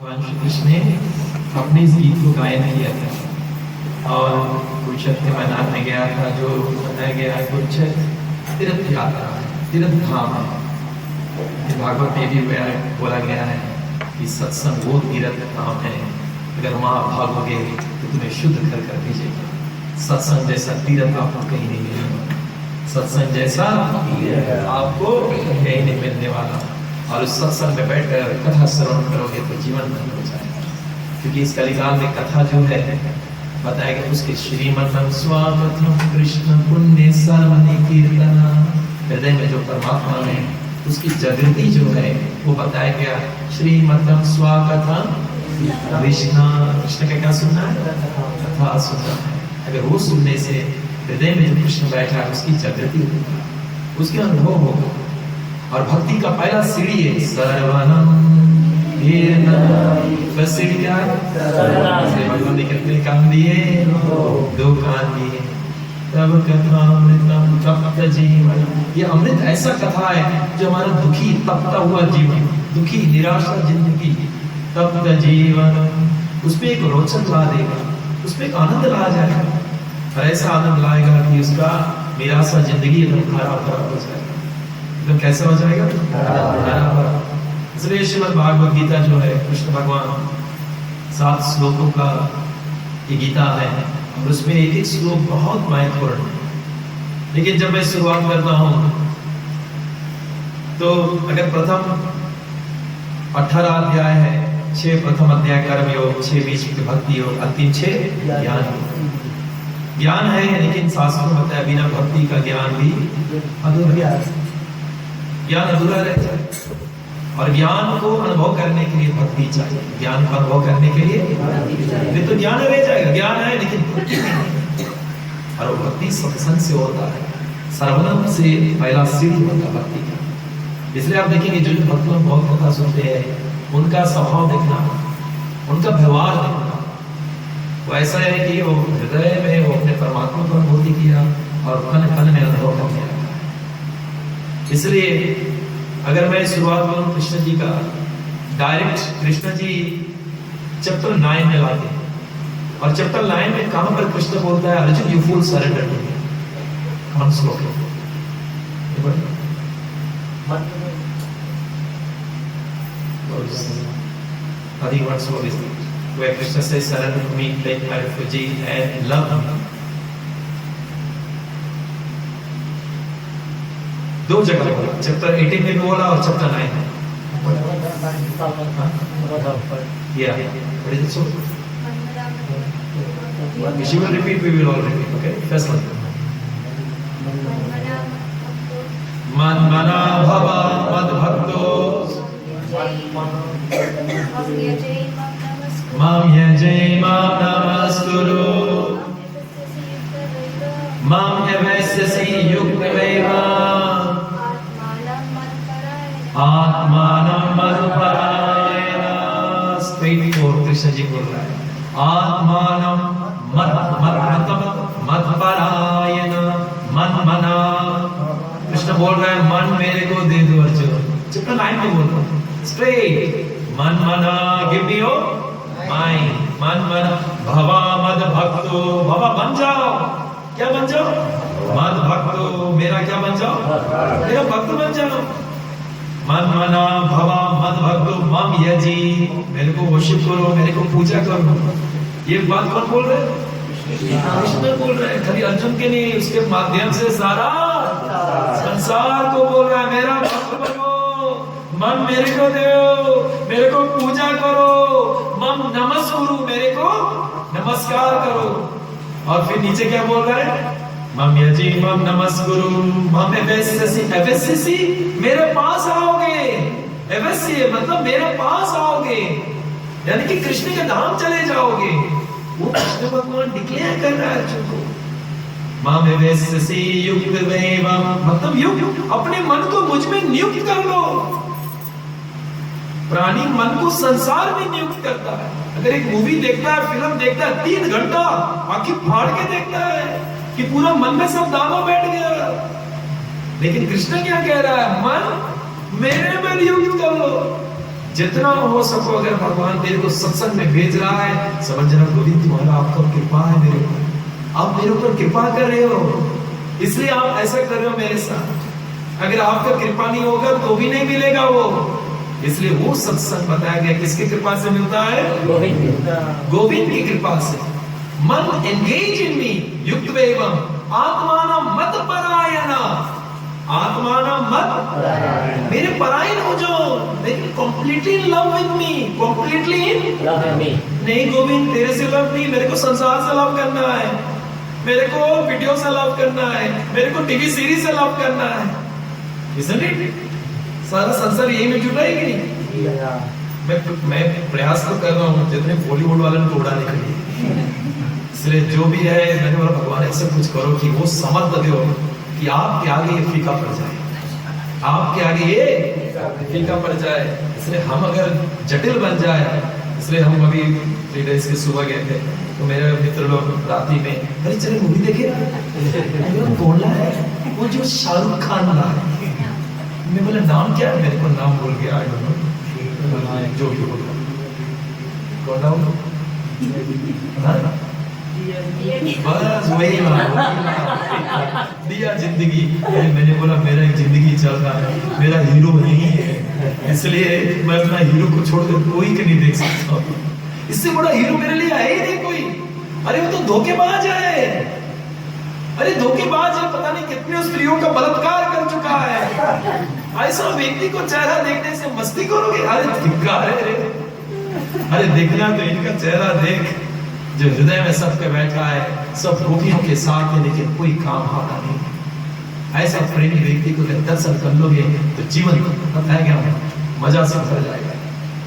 भगवान श्री कृष्ण ने अपने इस गीत को गायन किया था और कुरुक्षेत्र के मैदान में गया था, जो बताया गया है कुरुक्षेत्र तीर्थ यात्रा है, तीर्थ धाम है। भागवत में भी बोला गया है कि सत्संग वो तीर्थ धाम है, अगर वहां भागोगे तो तुम्हें शुद्ध कर भेजेगा। सत्संग जैसा तीर्थ आपको कहीं नहीं मिलेगा, सत्संग जैसा आपको कहीं नहीं मिलने वाला। और उस सत्संग में बैठकर कथा श्रवण करोगे तो जीवन धन्य हो जाएगा, क्योंकि इस कलिकाल में कथा जो है बताएगा उसके श्रीमद् स्वागतम कृष्ण पुण्य सर्वनि कीर्तन, हृदय में जो परमात्मा है उसकी जागृति जो है वो बताया गया। श्रीमद् स्वागतम कृष्ण, कृष्ण का क्या सुनना है? कथा सुनना है। अगर वो सुनने से हृदय में जो कृष्ण बैठा है उसकी जागृति होगी, उसके अनुभव होगा। और भक्ति का पहला सीढ़ी है सर्वनम बस सीढ़ी क्या है? भगवान ने कितने काम दिए? 2 कान दिए। तब कथा अमृतम तप्त जीवन, ये अमृत ऐसा कथा है जो हमारा दुखी तपता हुआ जीवन, दुखी निराशा जिंदगी, तप्त जीवन, उसमें एक रोचक ला देगा, उसमें एक आनंद ला जाएगा। और ऐसा आनंद लाएगा कि उसका निराशा जिंदगी एकदम हरा भरा हो जाएगा। तो कैसा हो जाएगा? इसलिए श्रीमद् भागवत गीता जो है कृष्ण भगवान 7 श्लोकों का ये गीता है और उसमें एक श्लोक बहुत महत्वपूर्ण है। लेकिन जब मैं शुरुआत करता हूं तो अगर प्रथम 18 अध्याय है, 6 प्रथम अध्याय कर्म योग, 6 बीच में भक्ति योग, अंतिम 6 ज्ञान है। लेकिन शास्त्रों में बताया बिना भक्ति का ज्ञान भी अधूरा है, ज्ञान अधूरा रह जाए। और ज्ञान को अनुभव करने के लिए भक्ति चाहिए, ज्ञान का अनुभव करने के लिए नहीं तो ज्ञान रह जाएगा, ज्ञान है लेकिन भक्ति नहीं। और वो भक्ति सत्संग से होता है, श्रवणम से पहला सीढ़ी होता है भक्ति का। इसलिए आप देखेंगे जो भक्त लोग बहुत कथा सुनते हैं उनका स्वभाव देखना, उनका व्यवहार देखना, वो ऐसा है कि वो हृदय में वो अपने परमात्मा को अनुभूति किया और कन कन में अनुभव कर दिया। इसलिए अगर मैं शुरुआत करूं कृष्ण जी का, डायरेक्ट कृष्ण जी चैप्टर 9 में लाते हैं। और चैप्टर 9 में कहां पर कृष्ण बोलता है, Arjun you full surrender to me. कौन श्लोक है? I think one sloka is where Krishna says, "Surrender to me, take my refugee, and love me." 2 जगह बोला, चैप्टर 18 में भी बोला और चैप्टर 9 में। Yeah, what is it so? If you will repeat, we will all repeat. Okay, first one. मन्मना भव मद्भक्तो मां यजै मां नमस्कुरु मां यवस्यसि युक्तमेव आत्मानं मत्परायण। स्ट्रेट फॉरवर्ड कृष्ण जी बोल रहा है, आत्मानं मत्परायण, मन मना। कृष्ण बोल रहा है मन मेरे को दे दो अर्जुन। चैप्टर 9 में बोल रहा हूं स्ट्रेट, मन मना गिव मी योर माइंड, मन मना भवा मद भक्तो, भवा बन जाओ, क्या बन जाओ? मद भक्तो, मेरा क्या बन जाओ? मेरा भक्त बन जाओ। मन मना भवा मद भक्तो मम यजी, मेरे को वर्शिप करो, मेरे को पूजा करो। ये बात कौन बोल रहे हैं? कृष्ण बोल रहे हैं, खाली अर्जुन के नहीं, उसके माध्यम से सारा संसार को बोल रहा है मेरा भक्त बनो, मन मेरे को दो, मेरे को पूजा करो, मम नमस्कुरु, मेरे को नमस्कार करो। और फिर नीचे क्या बोल रहा है? मम यजी मम नमस्कुरु मम एवस्यसि, एवस्यसि मेरे पास आओगे, एवस्य मतलब मेरे पास आओगे, यानी कि कृष्ण के धाम चले जाओगे। वो कृष्ण भगवान डिक्लेयर कर रहा है अर्जुन को, मम एवस्यसि युक्तमेव, मतलब युक्त, अपने मन को मुझ में नियुक्त कर लो। प्राणी मन को संसार में नियुक्त करता है। अगर एक मूवी देखता है, फिल्म देखता है, 3 घंटा आंखें फाड़ के देखता है कि पूरा मन में सब दावा बैठ गया। लेकिन कृष्ण क्या कह रहा है? मन मेरे में नियुक्त कर लो, जितना हो सको अगर भगवान तेरे को सत्संग में भेज रहा है, समझ रहा गोविंद तुम्हारा आपका कृपा है मेरे ऊपर, आप मेरे ऊपर कृपा कर रहे हो, इसलिए आप ऐसा कर रहे हो मेरे साथ। अगर आपका कृपा नहीं होगा तो भी नहीं मिलेगा वो। इसलिए वो सत्संग बताया गया किसकी कृपा से मिलता है? गोविंद की कृपा से। मन एंगेज इन मी युक्त एवं आत्माना मत परायणा, आत्माना मत मेरे परायण हो जाओ, लेकिन completely in love with me, completely in love with me. नहीं गोविंद तेरे से लव नहीं, मेरे को संसार से लव करना है, मेरे को वीडियो से लव करना है, मेरे को टीवी सीरीज से लव करना है। Isn't it? सारा संसार यही में जुटा है कि नहीं? मैं प्रयास तो कर रहा हूँ जितने बॉलीवुड वाले को उड़ाने के लिए। इसलिए जो भी है मैंने बोला भगवान ऐसा कुछ करो कि वो समझ दो कि आपके आगे ये फीका पड़ जाए, आपके आगे ये फीका पड़ जाए। इसलिए हम अगर जटिल बन जाए, इसलिए हम अभी 3 days के सुबह गए थे तो मेरे मित्र लोग राती में अरे चले मूवी देखे, कौन ला है वो जो शाहरुख खान ला है। मैं बोला नाम क्या है, मेरे को नाम भूल गया, आई डोंट नो, जो भी बोल कौन नाम, बस वही दिया जिंदगी। मैंने बोला मेरा एक जिंदगी चल रहा है, मेरा हीरो नहीं है, इसलिए मैं अपना हीरो को छोड़कर कोई के नहीं देख सकता। इससे बड़ा हीरो मेरे लिए है ही नहीं कोई। अरे वो तो धोखेबाज है, अरे धोखेबाज है, पता नहीं कितने स्त्रियों का बलात्कार कर चुका है। ऐसा व्यक्ति को चेहरा देखने से मस्ती करोगे? अरे धिक्कार है रे। अरे देखना तो इनका चेहरा देख, जो हृदय में सबके बैठा है, सब रोगियों के साथ है लेकिन कोई काम आता नहीं। ऐसा प्रेमी व्यक्ति को दर्शन कर लोगे तो जीवन बताया गया मजा से भर जाएगा।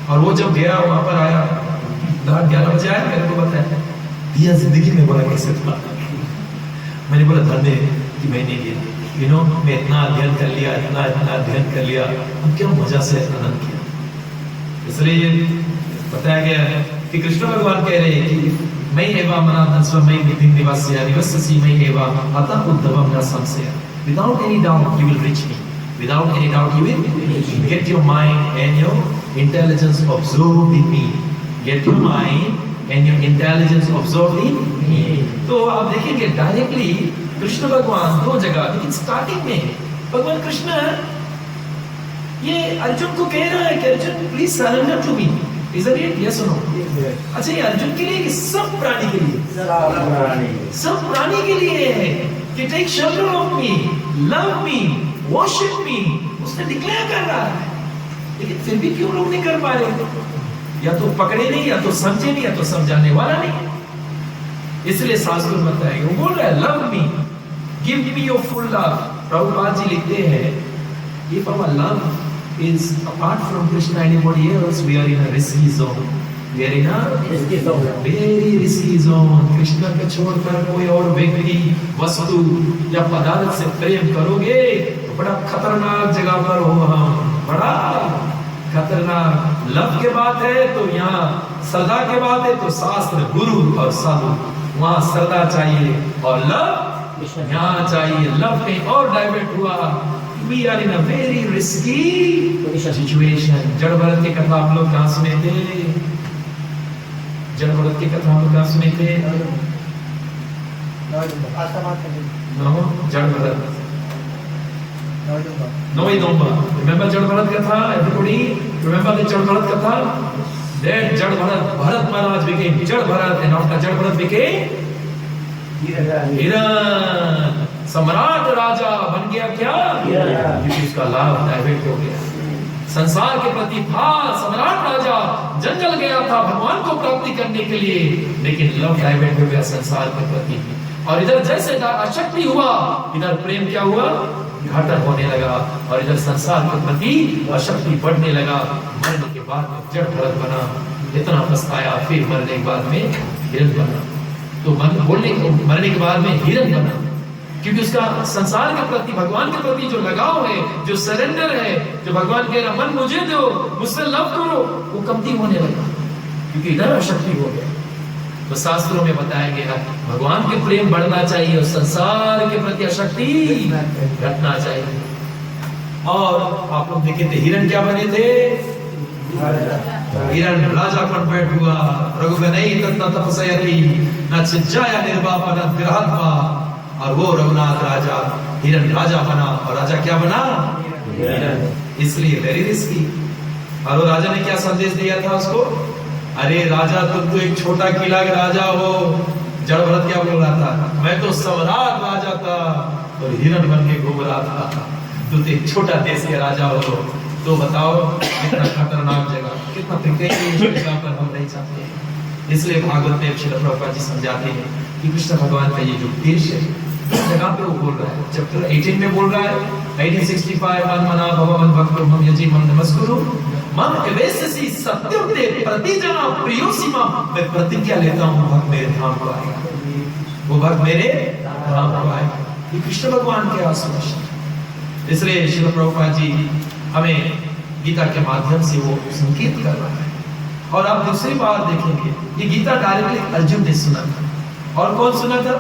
और वो जब गया वहां पर आया, रात 11 बजे आया, मेरे को बताया दिया जिंदगी में बड़ा कैसे था। मैंने बोला धन्य कि मैंने ये मैं इतना अध्ययन कर लिया, इतना अध्ययन कर लिया, अब क्या मजा से आनंद किया। इसलिए बताया गया है कि कृष्ण भगवान कह रहे हैं कि मैं एवा मनातन स्वमय बुद्धि निवास्य निवससि मैं एवा अतः उद्धवम न संशय। Without any doubt you will reach me. Without any doubt you will get your mind and your intelligence absorbed in me. Get your mind and your intelligence absorbed in me. तो आप देखेंगे डायरेक्टली कृष्ण भगवान 2 जगह, लेकिन starting में भगवान कृष्ण ये अर्जुन को कह रहा है कि Arjun please surrender to me. Isn't it? Yes or no? अच्छा ये अर्जुन के लिए कि सब प्राणी के लिए, सब प्राणी के लिए है कि take shelter of me, love me, worship me, उसने डिक्लेयर कर रहा है। लेकिन फिर भी क्यों लोग नहीं कर पा रहे? या तो पकड़े नहीं, या तो समझे नहीं, या तो समझाने वाला नहीं। इसलिए शास्त्र में बताया वो बोल रहा है love me, give me your full love. Prabhupada ji लिखते हैं if our love is apart from Krishna anybody else, we are in a risky zone. We are in a risky zone, very risky zone. Krishna को छोड़कर कोई और व्यक्ति, वस्तु या पदार्थ से प्रेम करोगे तो बड़ा खतरनाक जगह पर हो हम, बड़ा खतरनाक। लव के बात है तो यहाँ, श्रद्धा के बात है तो शास्त्र, गुरु और साधु, वहाँ श्रद्धा चाहिए और लव यहाँ चाहिए। लव कहीं और डाइवर्ट हुआ, we are in a very risky situation. जड़ भरत की कथा आप लोग कहाँ सुने थे? जड़ भरत की कथा आप लोग कहाँ सुने थे? जड़ भरत November. Remember जड़ भरत कथा? Everybody remember the जड़ भरत कथा? That जड़ भरत, भरत महाराज became जड़ भरत, and after जड़ भरत became हिरण। सम्राट राजा बन गया क्या? क्योंकि उसका लाभ डाइवर्ट हो गया संसार के प्रति था। सम्राट राजा जंगल गया था भगवान को प्राप्ति करने के लिए, लेकिन लव डाइवर्ट हो गया संसार के प्रति। और इधर जैसे अशक्ति हुआ, इधर प्रेम क्या हुआ? घाटा होने लगा। और इधर संसार के प्रति अशक्ति बढ़ने लगा। मरने के बाद में जड़ भरत बना, इतना पछताया, फिर मरने के बाद में हिरण बना। तो मरने के बाद में हिरण बना, क्योंकि उसका संसार के प्रति, भगवान के प्रति जो लगाव है, जो सरेंडर है, जो भगवान कह रहा मन मुझे दो, मुझसे लव करो, वो कमती होने लगा, क्योंकि इधर अशक्ति हो गया। तो शास्त्रों में बताया गया भगवान के प्रेम बढ़ना चाहिए और संसार के प्रति अशक्ति घटना चाहिए। और आप लोग देखे थे हिरण क्या बने थे? हिरण राजा कन्वर्ट हुआ। रघुगणई तत्त तपस्यति न चिज्जाया निर्वापन विरहत्वा। और वो रघुनाथ राजा हिरण राजा बना। और राजा क्या बना? हिरण। इसलिए वेरी रिस्की। और वो राजा ने क्या संदेश दिया था उसको? अरे राजा तुम तो एक छोटा किला के राजा हो। जड़ भरत क्या बोल रहा था? मैं तो सम्राट राजा था और हिरण बन के घूम रहा था। तू तो एक छोटा देश के राजा हो। तो बताओ कितना खतरनाक जगह, कितना जगह पर हम नहीं चाहते। इसलिए भागवत में श्रील प्रभुपाद जी समझाते हैं कि कृष्ण भगवान का ये जो देश है, इस जगह पे वो बोल रहा है। चैप्टर 18 में बोल रहा है 1865 मन मना भव मन भक्त मम यजि मम नमस्कुरु मम एवेसि सत्यम ते प्रतिजना प्रियोसिमा। मैं प्रतिज्ञा लेता हूँ भक्त मेरे धाम को आएगा, वो भक्त मेरे धाम को आएगा। ये कृष्ण भगवान के आशीर्वाद। इसलिए श्रील प्रभुपाद जी हमें गीता के माध्यम से वो संकेत कर रहा है। और आप दूसरी बार देखेंगे ये गीता डायरेक्टली अर्जुन ने सुना था। और कौन सुना था?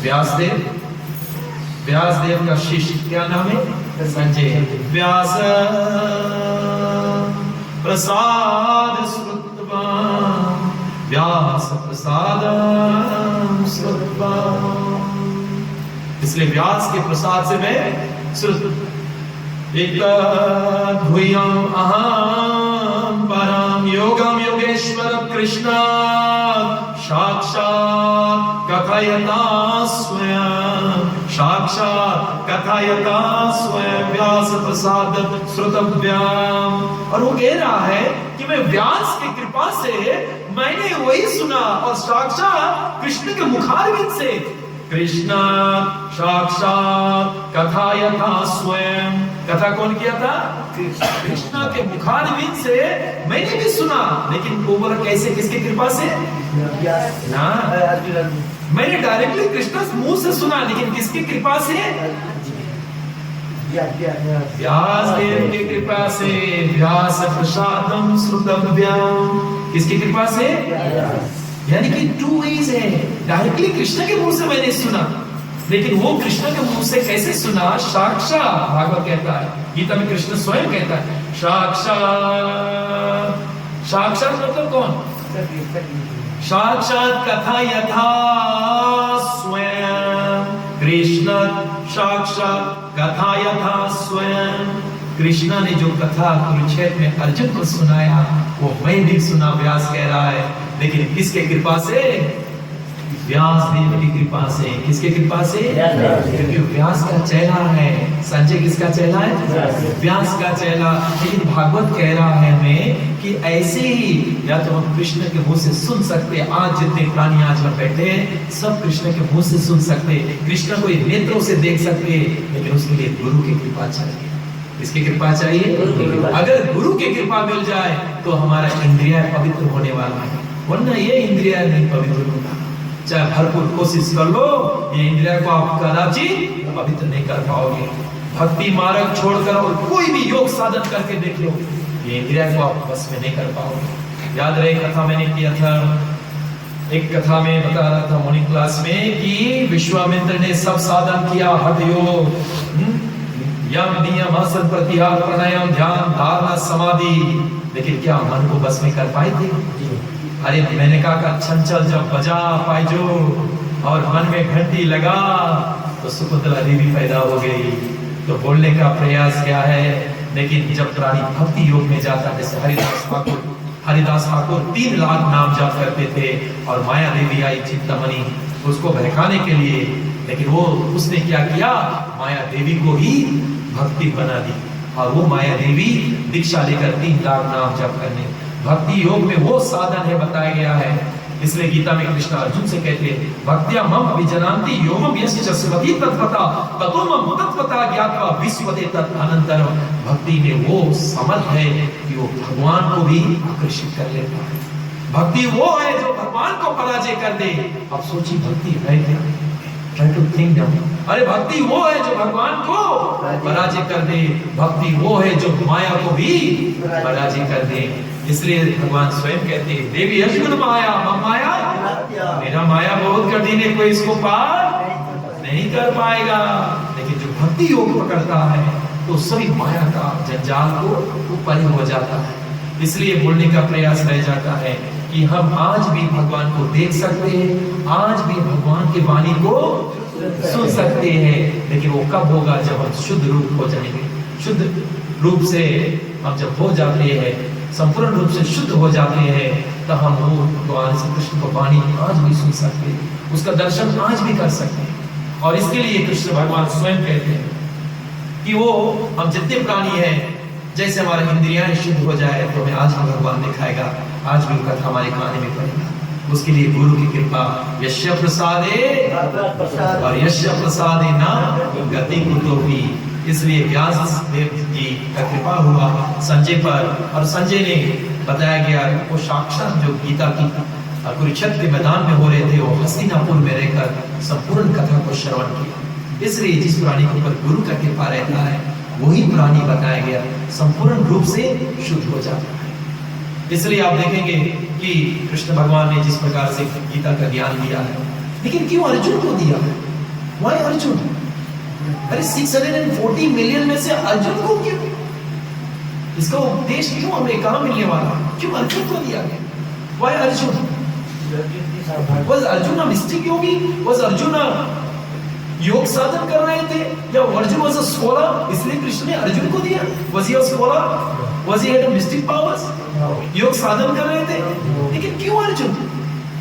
व्यासदेव। व्यासदेव का शिष्य क्या नाम है? संजय। व्यास प्रसाद श्रुत्वा व्यास प्रसाद श्रुत्वा। इसलिए व्यास के प्रसाद से मैं श्रुत भूयं अहं परम योगम योगेश्वर कृष्ण साक्षात् कथयता स्वयं। साक्षात् कथयता स्वयं व्यास प्रसाद श्रुतव्यम। और वो कह रहा है कि मैं व्यास की कृपा से मैंने वही सुना और साक्षात कृष्ण के मुखारविंद से। कृष्ण साक्षात कथयता स्वयं। कथा कौन किया था? कृष्ण के मुखारविंद से मैंने भी सुना। लेकिन ओवर कैसे? किसकी कृपा से ना? मैंने डायरेक्टली कृष्ण मुंह से सुना, लेकिन किसकी कृपा से? व्यास देव की कृपा से। व्यास प्रसादम श्रुतव्यम। किसकी कृपा से? यानी कि टू वेज है। डायरेक्टली कृष्ण के मुंह से मैंने सुना, लेकिन वो कृष्ण के मुंह से कैसे सुना? साक्षात। भागवत कहता है, गीता में कृष्ण स्वयं कहता है साक्षात। साक्षात मतलब कौन? साक्षात कथा यथा स्वयं। कृष्ण साक्षात कथा यथा स्वयं। कृष्ण ने जो कथा कुरुक्षेत्र में अर्जुन को सुनाया वो मैं भी सुना, व्यास कह रहा है। लेकिन किसके कृपा से? व्यास देव की कृपा से। किसके कृपा से? क्योंकि व्यास का चेला है। संजय किसका चेला है? व्यास का चेला। लेकिन भागवत कह रहा है हमें कि ऐसे ही या तो हम कृष्ण के मुंह से सुन सकते। आज जितने प्राणी आज में बैठे सब कृष्ण के मुंह से सुन सकते, कृष्ण को नेत्रों से देख सकते, लेकिन उसके लिए गुरु की कृपा चाहिए। इसकी कृपा चाहिए। अगर गुरु की कृपा मिल जाए तो हमारा इंद्रिय पवित्र होने वाला है, वरना ये इंद्रिय नहीं पवित्र होगा। चाहे भरपूर कोशिश कर लो, ये इंद्रिय को आप कदाचित पवित्र नहीं कर पाओगे। भक्ति मार्ग छोड़कर और कोई भी योग साधन करके देख लो, ये इंद्रिय को आप बस में नहीं कर पाओगे। याद रहे कथा मैंने किया था, एक कथा में बता रहा था मॉर्निंग क्लास में कि विश्वामित्र ने सब साधन किया, हठ योग, यम नियम आसन प्रत्याहार प्राणायाम ध्यान धारणा समाधि, लेकिन क्या मन को बस में कर पाए थे? अरे मैंने कहा चंचल जब बजा पाइजो और मन में घंटी लगा तो सुपुत्रा देवी पैदा हो गई। तो बोलने का प्रयास क्या है? लेकिन जब प्राणी भक्ति योग में जाता, जैसे हरिदास ठाकुर 3 लाख नाम जाप करते थे और माया देवी आई चिंतामणि उसको बहकाने के लिए, लेकिन वो उसने क्या किया? माया देवी को ही भक्ति बना दी और वो माया देवी दीक्षा लेकर 3 लाख नाम जाप करने। भक्ति योग में वो साधन है बताया गया है। इसलिए गीता में कृष्ण अर्जुन से कहते हैं भक्त्या मम अभिजनान्ति योगम यस्य स्वति तत्वता ततो मम तत्वता ज्ञात्वा विश्वदे तत् अनंतरम। भक्ति में वो समर्थ है कि वो भगवान को भी आकर्षित कर लेता है। भक्ति वो है जो भगवान को पराजय कर दे। अब सोचिए भक्ति है क्या? Try to think down. अरे भक्ति वो है जो भगवान को पराजय कर दे। भक्ति वो है जो माया को भी पराजय कर दे। इसलिए भगवान स्वयं कहते हैं देवी अश्विन माया मम माया, मेरा माया बहुत कठिन है, कोई इसको पार नहीं कर पाएगा। लेकिन जो भक्ति योग पकड़ता है तो सभी माया का जंजाल को वो परे हो जाता है। इसलिए बोलने का प्रयास रह जाता है कि हम आज भी भगवान को देख सकते हैं, आज भी भगवान की वाणी को सुन सकते हैं, लेकिन वो कब होगा? जब हम शुद्ध रूप हो जाएंगे। शुद्ध रूप से हम जब हो जाते हैं, संपूर्ण रूप से शुद्ध हो जाते हैं, तब हम वो भगवान श्री कृष्ण को वाणी आज भी सुन सकते हैं, उसका दर्शन आज भी कर सकते हैं। और इसके लिए कृष्ण भगवान स्वयं कहते हैं कि वो हम जितने प्राणी हैं, जैसे हमारा इंद्रियां शुद्ध हो जाए तो हमें आज भी भगवान दिखाएगा, आज भी कथा हमारे कान में पड़ेगा। उसके लिए गुरु की कृपा, यस्य प्रसादे और यस्य प्रसादे ना गति कुतोपि। इसलिए व्यास देव जी का कृपा हुआ संजय पर, और संजय ने बताया गया वो साक्षात जो गीता की कुरुक्षेत्र के मैदान में हो रहे थे, वो हस्तिनापुर में रहकर संपूर्ण कथा को श्रवण किया। इसलिए जिस प्राणी के ऊपर गुरु का कृपा रहता है, वही प्राणी बताया गया संपूर्ण रूप से शुद्ध हो जाता है। इसलिए आप देखेंगे कि कृष्ण भगवान ने जिस प्रकार से गीता का ज्ञान दिया है, लेकिन क्यों अर्जुन को दिया है? Why अर्जुन? अरे 640 मिलियन में से अर्जुन को क्यों? इसका उपदेश क्यों हमें कहां मिलने वाला? क्यों अर्जुन को दिया गया? Why Arjun? Was Arjun mistake Yogi? Was Arjun योग साधन कर रहे थे, या अर्जुन was a scholar, इसलिए कृष्ण ने अर्जुन को दिया? Was he a scholar? Was he had mystic powers? योग साधन कर रहे थे, लेकिन क्यों अर्जुन?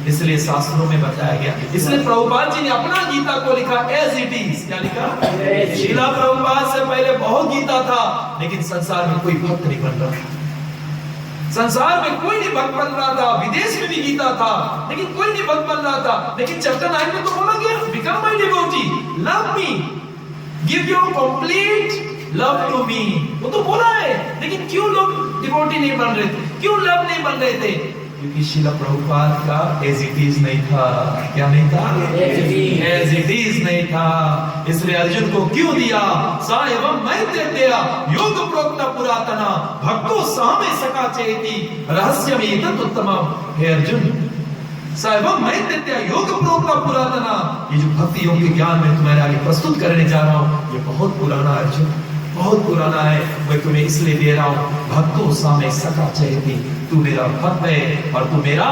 इसलिए शास्त्रों में बताया गया। इसलिए प्रभुपाद जी ने अपना गीता को लिखा एज इट इज। क्या लिखा? शीला प्रभुपाद से पहले बहुत गीता था, लेकिन संसार में कोई भक्त नहीं बन रहा था। संसार में कोई नहीं भक्त बन रहा था, विदेश में भी गीता था, लेकिन कोई नहीं भक्त बन रहा था। लेकिन चैप्टर 9 में तो बोला गया, become my devotee, love me, give your complete love to me. वो तो बोला है, लेकिन क्यों लोग डिवोटी नहीं बन रहे थे? क्यों लव नहीं बन रहे थे? क्योंकि शीला प्रभुपाद का एज इट इज नहीं था। क्या नहीं था? एज इट इज नहीं था। इसलिए अर्जुन को क्यों दिया? सा एवं मैत्रेय योग प्रोक्त पुरातना भक्तो सामे सका चेति रहस्यमेतत् उत्तमम्। हे अर्जुन, सा एवं मैत्रेय योग प्रोक्त पुरातना, ये जो भक्ति योग के ज्ञान में तुम्हारे आगे प्रस्तुत करने जा रहा हूं, ये बहुत पुराना अर्जुन, बहुत पुराना है। मैं तुम्हें इसलिए दे रहा हूं, भक्तों सामे सखा चेति, तू मेरा भक्त है और तू मेरा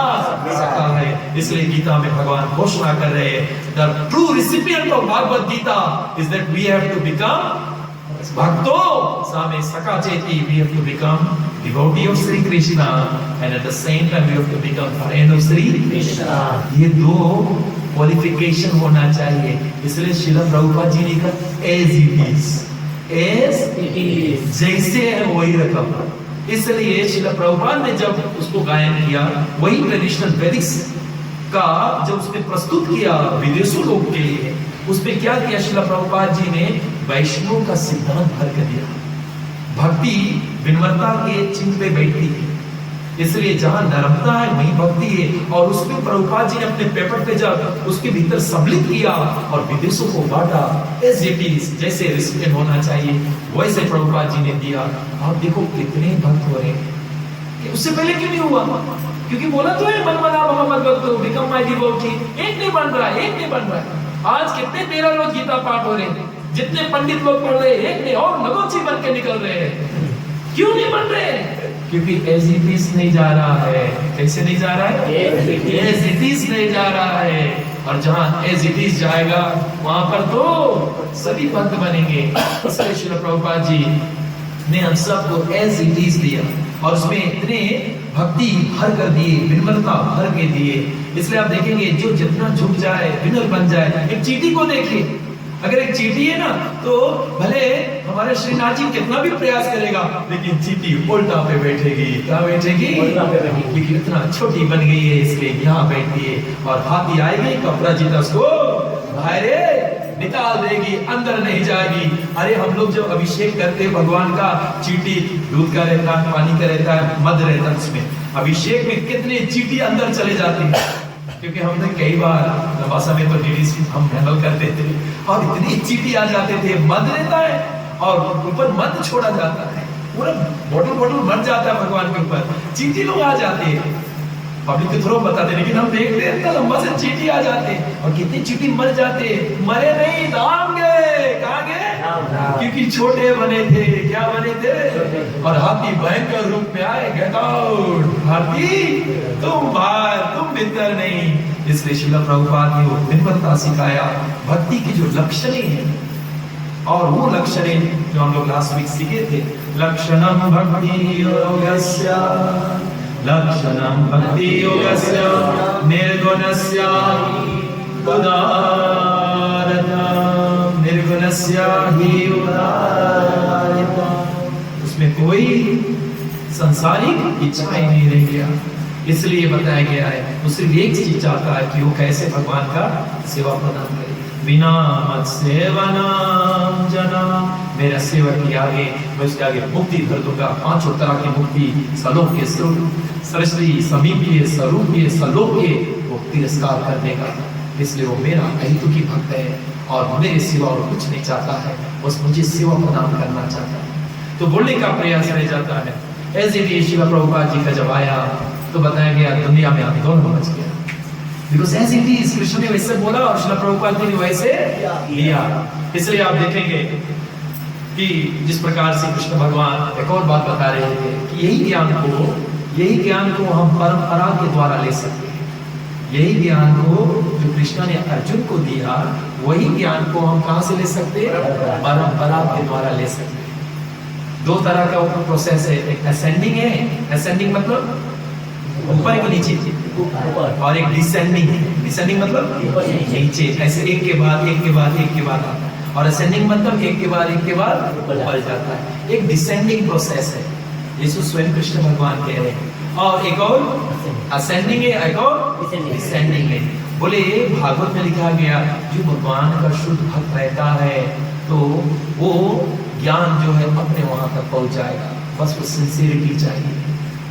सखा है। इसलिए गीता में भगवान घोषणा कर रहे हैं, the true recipient of Bhagavad Gita is that we have to become भक्तो सामे सखा चेति, we have to become devotee of Shri Krishna and at the same time we have to become friend of Shri Krishna. ये दो क्वालिफिकेशन होना चाहिए। इसलिए श्रील प्रभुपाद जी ने कहा as it is, as it is, जैसे है वही रकम। इसलिए श्रील प्रभुपाद ने जब उसको गायन किया, वही ट्रेडिशनल वैदिक्स का जब उसने प्रस्तुत किया विदेशी लोग के लिए, उसमें क्या किया श्रील प्रभुपाद जी ने? वैष्णव का सिद्धांत भर कर दिया। भक्ति विनम्रता के चिन्ह पे बैठती है, इसलिए जहां नम्रता है वहीं भक्ति है। और उसमें प्रभुपाद जी ने अपने पेपर पे जब उसके भीतर सम्मिलित किया और विदेशों को बांटा, एज इट इज, जैसे रिसिपिएंट होना चाहिए वैसे प्रभुपाद जी ने दिया। आप देखो कितने भक्त हो रहे हैं। उससे पहले क्यों नहीं हुआ? क्योंकि बोला तो है मन मना भव मत भक्तो बिकम माय डिवोटी। एक नहीं बन रहा है, एक नहीं बन रहा है। आज कितने 13 लोग गीता पाठ हो रहे हैं, जितने पंडित लोग पढ़ रहे हैं, एक नहीं और नगोची बन के निकल रहे हैं। क्यों नहीं बन रहे? क्योंकि एज इट इज नहीं जा रहा है। कैसे नहीं जा रहा है? एज इट इज नहीं जा रहा है। और जहां एज इट इज जाएगा वहां पर तो सभी भक्त बनेंगे। इसलिए श्रील प्रभुपाद जी ने हम सबको एज इट इज दिया, और उसमें इतने भक्ति भर कर दिए, विनम्रता भर के दिए। इसलिए आप देखेंगे जो जितना झुक जाए, विनम्र बन जाए। एक चींटी को देखिए, अगर एक चींटी है ना, तो भले हमारे श्रीनाथ जी कितना भी प्रयास करेगा, लेकिन चींटी उल्टा पे बैठेगी। क्या बैठेगी? क्योंकि इतना छोटी बन गई है, इसलिए यहाँ बैठती है। और हाथी आएगी, कपड़ा जीता उसको बाहर निकाल देगी, अंदर नहीं जाएगी। अरे हम लोग जब अभिषेक करते हैं भगवान का, चींटी दूध का रहता है, पानी का रहता है, मध रहता है, उसमें अभिषेक में कितने चींटी अंदर चले जाते हैं। क्योंकि हमने कई बार नवासा में तो डीडीसी हम हैंडल करते थे, और इतनी चींटी आ जाते थे। मध रहता है और ऊपर मध छोड़ा जाता है, पूरा बोतल मर जाता है भगवान के ऊपर, चींटी लोग आ जाते हैं। पब्लिक के थ्रू बताते, लेकिन हम देखते हैं इतना लंबा से चींटी आ जाते हैं। और कितनी चींटी मर जाते हैं? मरे नहीं, धाम गए। कहाँ गए? क्योंकि छोटे बने थे। क्या बने थे? और हाथी भयंकर रूप में आए, गेट आउट हाथी, तुम भीतर नहीं। इसलिए श्रील प्रभुपाद ने वो विनम्रता सिखाया, भक्ति की जो लक्षणें हैं, और वो लक्षणें जो हम लोग लास्ट वीक सीखे थे, लक्षणम भक्ति योगस्य, लक्षणम भक्ति योगस्य निर्गुणस्य उदारता, निर्गुणस्य ही उदारता। उसमें कोई सांसारिक इच्छाएं नहीं रह गया। इसलिए बताया गया है वो सिर्फ एक चीज चाहता है कि वो कैसे भगवान का सेवा प्रदान करे। बिना मत सेवनाम जना, मेरा सेवक के आगे मैं उसके आगे मुक्ति भर दूंगा। पांचों तरह की मुक्ति, सलोक्य, सरस्वती, समीपीय, स्वरूपीय, सलोक्य, वो तिरस्कार कर देगा। इसलिए वो मेरा अहितुकी भक्त है और मेरे सिवा और कुछ नहीं चाहता है, बस मुझे सेवा प्रदान करना चाहता है। तो बोलने का प्रयास रह जाता है। ऐसे भी शिला प्रभुपाद जी का जब आया तो बताया गया दुनिया में आंदोलन मच गया। Because as it is, Krishna ने वैसे बोला और शिला प्रभुपाद जी ने वैसे लिया। इसलिए आप देखेंगे कि जिस प्रकार से कृष्ण भगवान एक और बात बता रहे थे कि यही ज्ञान को हम परंपरा के द्वारा ले सकते हैं। यही ज्ञान को जो कृष्ण ने अर्जुन को दिया, वही ज्ञान को हम कहां से ले सकते हैं? परंपरा के द्वारा ले सकते हैं। दो तरह का प्रोसेस है, एक असेंडिंग है, असेंडिंग मतलब ऊपर को नीचे, और एक डिसेंडिंग है, डिसेंडिंग मतलब नीचे, ऐसे एक के बाद एक के बाद एक के बाद आता है। और असेंडिंग मतलब एक के बाद ऊपर जाता है। एक डिसेंडिंग प्रोसेस है, यीशु स्वयं कृष्ण भगवान कह रहे हैं। और एक और असेंडिंग है, एक और डिसेंडिंग है। बोले भागवत में लिखा गया जो भगवान का शुद्ध भक्त रहता है तो वो ज्ञान जो है अपने वहां तक पहुंच जाएगा। बस वो सिंसियरिटी चाहिए,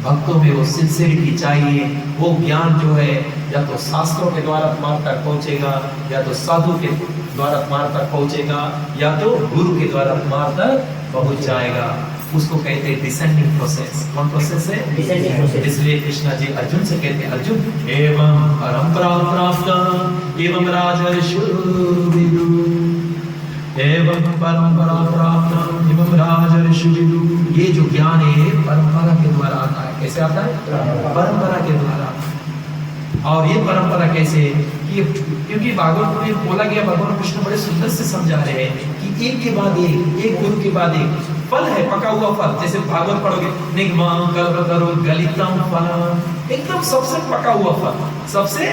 भक्तों में वो सिंसियरिटी चाहिए। वो ज्ञान जो है या तो शास्त्रों के द्वारा तुम्हारे तक पहुंचेगा, या तो साधु के द्वारा तुम्हारे तक पहुंचेगा, या तो गुरु के द्वारा तुम्हारे तक पहुंच जाएगा। उसको कहते हैं डिसेंडिंग प्रोसेस। कौन प्रोसेस है? Descending process. इसलिए कृष्णा जी अर्जुन से कहते हैं, अर्जुन एवं परंपरा प्राप्त एवं राजर्षि विदु, एवं परंपरा प्राप्त एवं राजर्षि विदु। ये जो ज्ञान है परंपरा के द्वारा आता है। कैसे आता है? परंपरा के द्वारा। और ये परंपरा कैसे? क्योंकि भागवत में बोला गया, भगवान कृष्ण बड़े सुंदर से समझा रहे हैं कि एक के बाद एक गुरु के बाद एक फल है, पका हुआ फल। जैसे भागवत पढ़ोगे, निगमं कल्पतरो गलितम फलम, एकदम सबसे पका हुआ फल, सबसे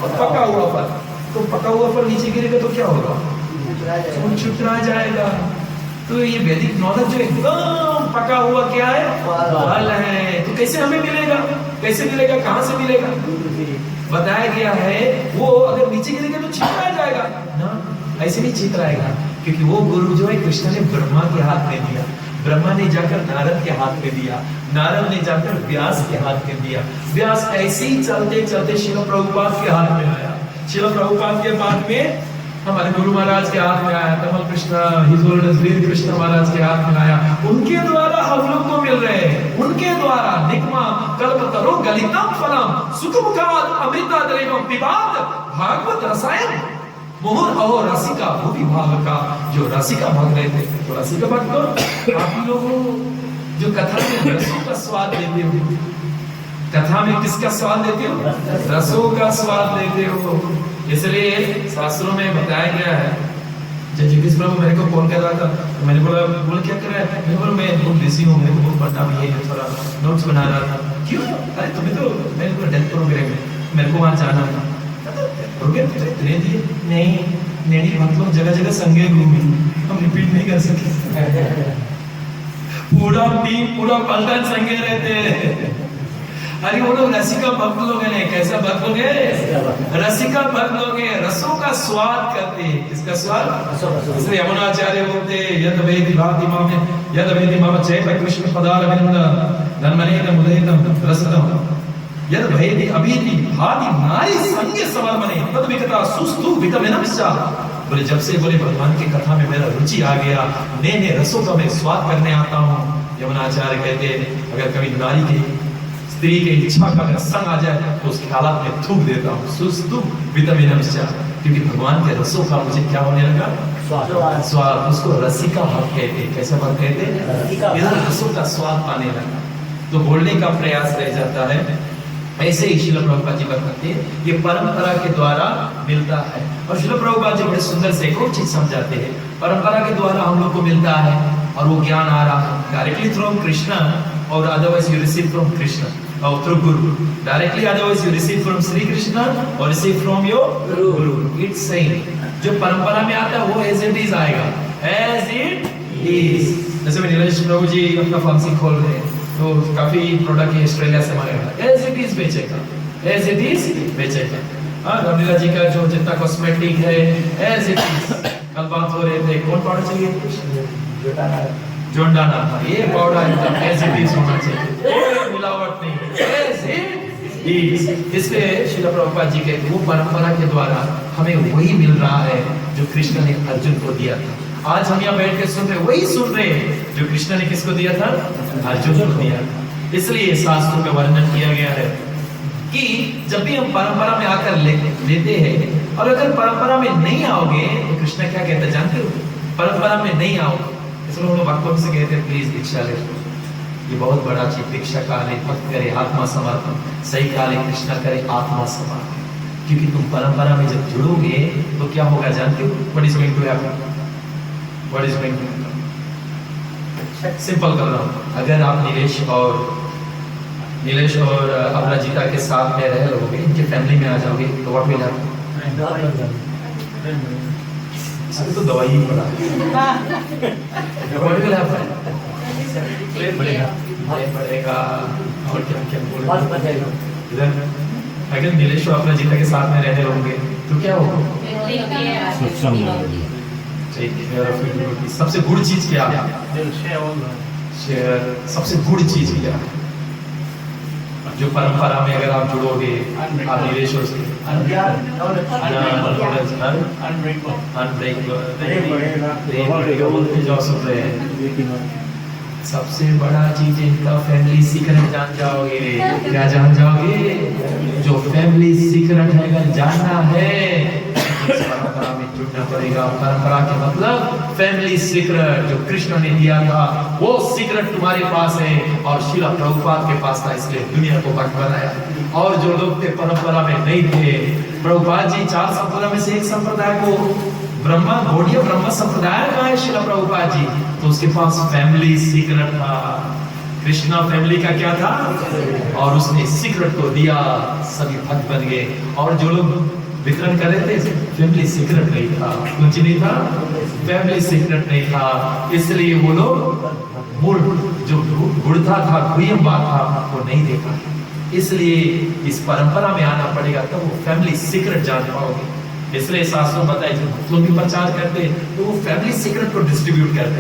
पका हुआ फल। तो पका हुआ फल नीचे गिरेगा तो क्या होगा? छुटरा जाएगा। तो ये वैदिक नॉलेज जो एकदम पका हुआ क्या है? फल है। तो कैसे हमें मिलेगा? कैसे मिलेगा? कहां से मिलेगा? बताया गया है वो अगर नीचे गिरेगा तो छितरा जाएगा ना, ऐसे नहीं छितराएगा। क्योंकि वो गुरु जो है कृष्ण ने ब्रह्मा के हाथ में दिया, ब्रह्मा ने जाकर नारद के हाथ में दिया, नारद ने जाकर व्यास के हाथ में दिया, व्यास ऐसे ही चलते चलते श्रील प्रभुपाद के हाथ में आया, श्रील प्रभुपाद के बाद में हमारे गुरु महाराज के हाथ में आया, कमल कृष्ण हिज होलिनेस वीर कृष्ण महाराज के हाथ में आया। उनके द्वारा हम लोग को मिल रहे हैं, उनके द्वारा निगमा कल्पतरो गलितम फलम सुखमुखाद अमृताद्रैवम पिबाद भागवत रसायन मोहर अहो रसिका भूपि भाग का। जो रसिका भाग रहे थे, तो रसिका भाग को आप ही लोगों जो कथा में रसों का स्वाद लेते हो, कथा में किसका स्वाद लेते हो? रसों का स्वाद लेते हो। इसलिए शास्त्रों में बताया गया है, जब जगदीश प्रभु मेरे को कॉल कर रहा था तो मैंने बोला क्या कर रहा है? मैंने बोला मैं बहुत बिजी हूँ, मेरे को बहुत पढ़ना भी है, थोड़ा नोट्स बना रहा था। क्यों? अरे तुम्हें तो मैंने बोला डेथ प्रोग्राम में मेरे को वहाँ जाना था। नहीं भक्त लोग जगह जगह संगे घूमे, हम रिपीट नहीं कर सके। पूरा टीम पूरा पलटन संगे रहते। अरे वो लोग रसिका भक्त लोग हैं। कैसा भक्त लोग है? रसिका भक्त लोग हैं, रसों का स्वाद करते हैं। किसका स्वाद? इसलिए यमुनाचार्य बोलते यद वेदि भाति मामे यद वेदि माम चैत कृष्ण पदारविंद धन्मनेन मुदयितं रसदम यद वेदि अभीति भाति नारी संगे समर्मणे तद विकता सुस्तु वितमिनस्या। बोले जब से बोले भगवान की कथा में मेरा रुचि आ गया, नए रसों का मैं स्वाद करने आता हूँ। यमुनाचार्य कहते अगर कभी नारी की स्त्री की इच्छा का अगर संग आ जाए तो उसकी हालत में थूक देता हूँ, सुस्तु वितमिनस्या। क्योंकि भगवान के रसों का मुझे क्या होने लगा? स्वाद, उसको रसी का हक कहते। कैसे हक कहते? इधर रसों का स्वाद पाने लगा तो बोलने का प्रयास रह जाता है। ऐसे ही श्रील प्रभुपाद जी बताते हैं ये परंपरा के द्वारा मिलता है। और श्रील प्रभुपाद जी बड़े सुंदर से एक और चीज समझाते हैं, परंपरा के द्वारा हम लोग को मिलता है और वो ज्ञान आ रहा है डायरेक्टली फ्रॉम कृष्णा और otherwise you receive from Krishna और through Guru. Directly otherwise you receive from Shri Krishna और receive from your Guru. It's same, जो परंपरा में आता है वो एज इट इज आएगा, एज इट इज। जैसे मैं नीलेश प्रभु जी अपना फार्मेसी खोल रहे हैं तो काफी प्रोडक्ट ऑस्ट्रेलिया से मंगाएगा, एज इट इज बेचेगा, एज इट इज बेचेगा। हाँ, रमीला जी का जो जितना कॉस्मेटिक है एज इट इज। कल बात हो रहे थे कौन पाउडर चाहिए? जोंडाना, ये पाउडर एकदम एज इट इज होना चाहिए, कोई मिलावट नहीं, एज इट इज। इसलिए श्रील प्रभुपाद जी के वो परंपरा के द्वारा हमें वही मिल रहा है जो कृष्ण ने अर्जुन को दिया था। आज हम यहाँ बैठ के सुन रहे, वही सुन रहे हैं जो कृष्ण ने किसको दिया था? अर्जुन को दिया था। इसलिए शास्त्रों में वर्णन किया गया है कि जब भी हम परंपरा में आकर लेते हैं और अगर परंपरा में नहीं आओगे तो कृष्ण क्या कहते हैं जानते हो? परंपरा में नहीं आओगे, इसलिए हम लोग भक्तों से कहते हैं प्लीज दीक्षा ले। ये बहुत बड़ा चीज, दीक्षा काले भक्त करे आत्मा समर्पण, सही काले कृष्ण करे आत्मा समर्पण। क्योंकि तुम परंपरा में जब जुड़ोगे तो क्या होगा जानते हो? What is going to happen? What is going to happen? Simple कर रहा हूं, अगर आप नीलेश और अपराजिता के साथ में रह लोगे, इनके फैमिली में आ जाओगे तो व्हाट विल हैपन? इसमें तो दवाई ही पड़ा। What will happen? प्रेम बढ़ेगा और क्या बोलेगा इधर। अगर नीलेश और अपराजिता के साथ में रहने लोगे तो क्या होगा? सबसे गुड़ चीज क्या है? सबसे गुड़ चीज क्या है? जो परंपरा में अगर आप जुड़ोगे, आप निवेश हो सबसे बड़ा चीज इनका फैमिली सीक्रेट जान जाओगे। क्या जान जाओगे? जो फैमिली सीक्रेट है अगर जानना है परंपरा में जुड़ना पड़ेगा। परंपरा के मतलब फैमिली सीक्रेट जो कृष्ण ने दिया था वो सीक्रेट तुम्हारे पास है और श्रील प्रभुपाद के पास था, इसलिए दुनिया को भक्त बनाया। और जो लोग थे परंपरा में नहीं थे, प्रभुपाद जी 4 संप्रदाय में से एक संप्रदाय को ब्रह्मा गौड़ीय ब्रह्म संप्रदाय का है श्रील प्रभुपाद जी, तो उसके पास फैमिली सीक्रेट था। कृष्णा फैमिली का क्या था और उसने सीक्रेट को दिया, सभी भक्त बन गए। और जो लोग वितरण कर रहे थे फैमिली सीक्रेट नहीं था, कुछ नहीं था, फैमिली सीक्रेट नहीं था, इसलिए वो लोग मूल जो गुड़ता था गुह्यम बात था वो नहीं देखा। इसलिए इस परंपरा में आना पड़ेगा तब वो फैमिली सीक्रेट जान पाओगे। इसलिए शास्त्रों बताए जो लोग भी प्रचार करते तो वो फैमिली सीक्रेट को डिस्ट्रीब्यूट करते